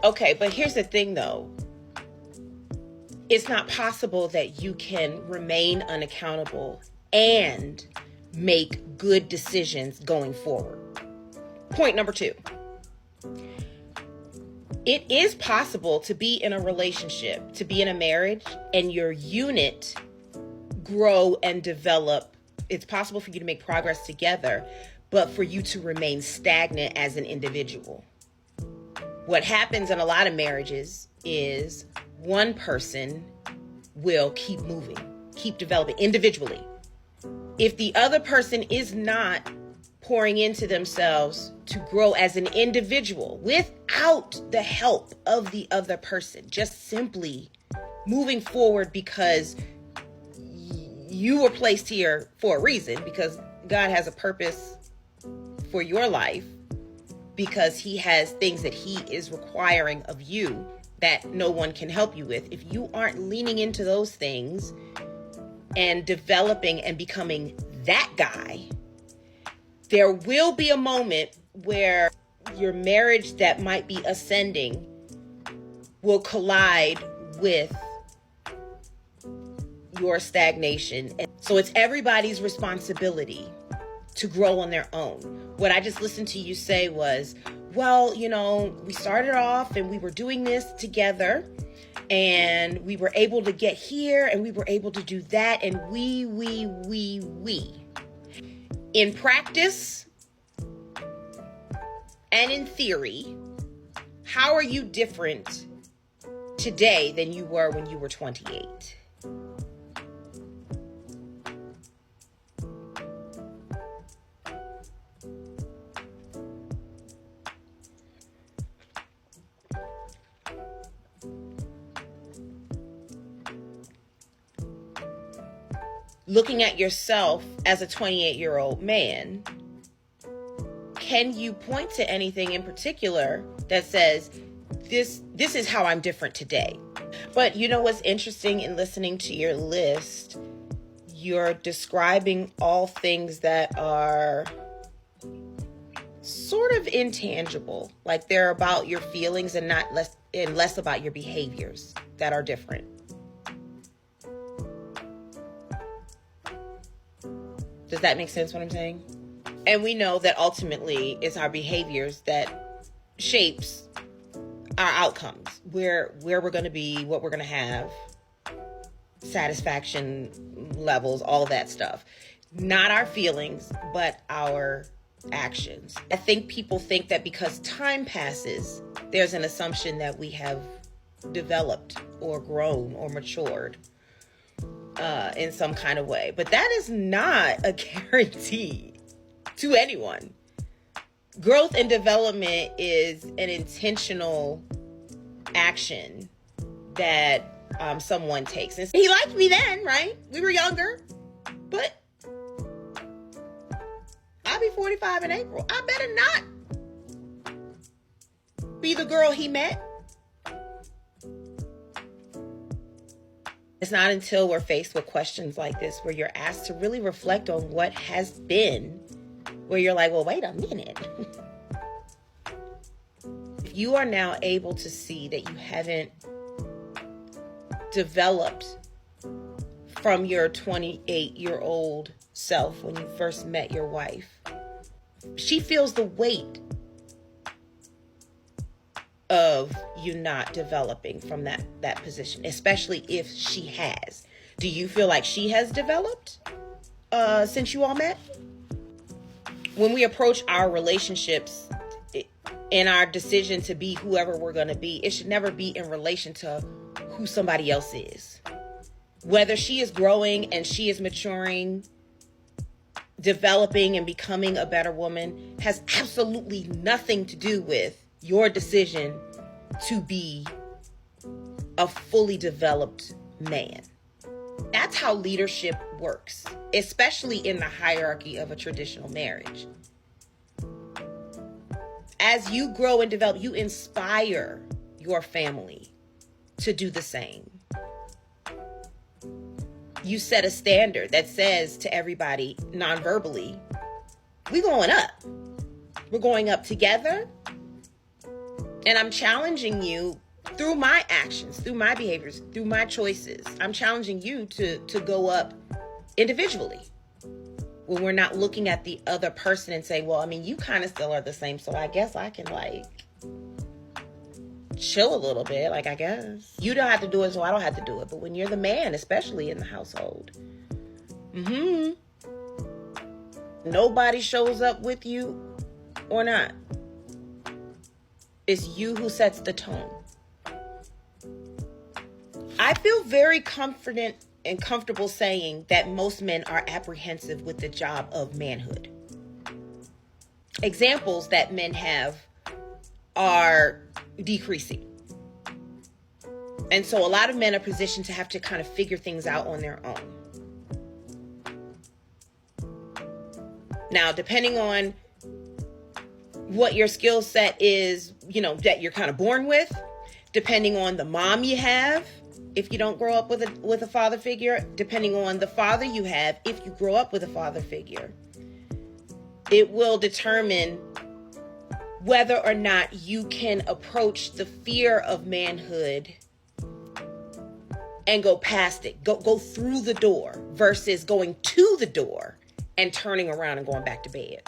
Okay, but here's the thing though. It's not possible that you can remain unaccountable and make good decisions going forward. Point number 2. It is possible to be in a relationship, to be in a marriage, and your unit grow and develop. It's possible for you to make progress together, but for you to remain stagnant as an individual. What happens in a lot of marriages is one person will keep moving, keep developing individually. If the other person is not pouring into themselves to grow as an individual without the help of the other person, just simply moving forward because you were placed here for a reason, because God has a purpose for your life, because he has things that he is requiring of you that no one can help you with. If you aren't leaning into those things and developing and becoming that guy, there will be a moment where your marriage that might be ascending will collide with your stagnation. And so it's everybody's responsibility to grow on their own. What I just listened to you say was, well, we started off and we were doing this together and we were able to get here and we were able to do that. And we. In practice and in theory, how are you different today than you were when you were 28? Looking at yourself as a 28-year-old man, can you point to anything in particular that says, this is how I'm different today? But you know what's interesting in listening to your list? You're describing all things that are sort of intangible, like they're about your feelings and less about your behaviors that are different. Does that make sense what I'm saying? And we know that ultimately it's our behaviors that shapes our outcomes, where we're going to be, what we're going to have, satisfaction levels, all that stuff. Not our feelings, but our actions. I think people think that because time passes, there's an assumption that we have developed or grown or matured in some kind of way. But that is not a guarantee to anyone. Growth and development is an intentional action that someone takes. And he liked me then, right? We were younger, but I'll be 45 in April. I better not be the girl he met. It's not until we're faced with questions like this where you're asked to really reflect on what has been, where you're like, well, wait a minute. If you are now able to see that you haven't developed from your 28-year-old self when you first met your wife, she feels the weight of you not developing from that position, especially if she has. Do you feel like she has developed since you all met? When we approach our relationships in our decision to be whoever we're going to be, it should never be in relation to who somebody else is. Whether she is growing and she is maturing, developing and becoming a better woman has absolutely nothing to do with your decision to be a fully developed man. That's how leadership works, especially in the hierarchy of a traditional marriage. As you grow and develop, you inspire your family to do the same. You set a standard that says to everybody non-verbally, we're going up. We're going up together. And I'm challenging you through my actions, through my behaviors, through my choices. I'm challenging you to go up individually. When we're not looking at the other person and say, well, I mean, you kind of still are the same, so I guess I can like chill a little bit. Like, I guess you don't have to do it, so I don't have to do it. But when you're the man, especially in the household, nobody shows up with you or not. It's you who sets the tone. I feel very confident and comfortable saying that most men are apprehensive with the job of manhood. Examples that men have are decreasing. And so a lot of men are positioned to have to kind of figure things out on their own. Now, depending on what your skill set is, that you're kind of born with, depending on the mom you have, if you don't grow up with a father figure, depending on the father you have, if you grow up with a father figure, it will determine whether or not you can approach the fear of manhood and go past it, go through the door versus going to the door and turning around and going back to bed.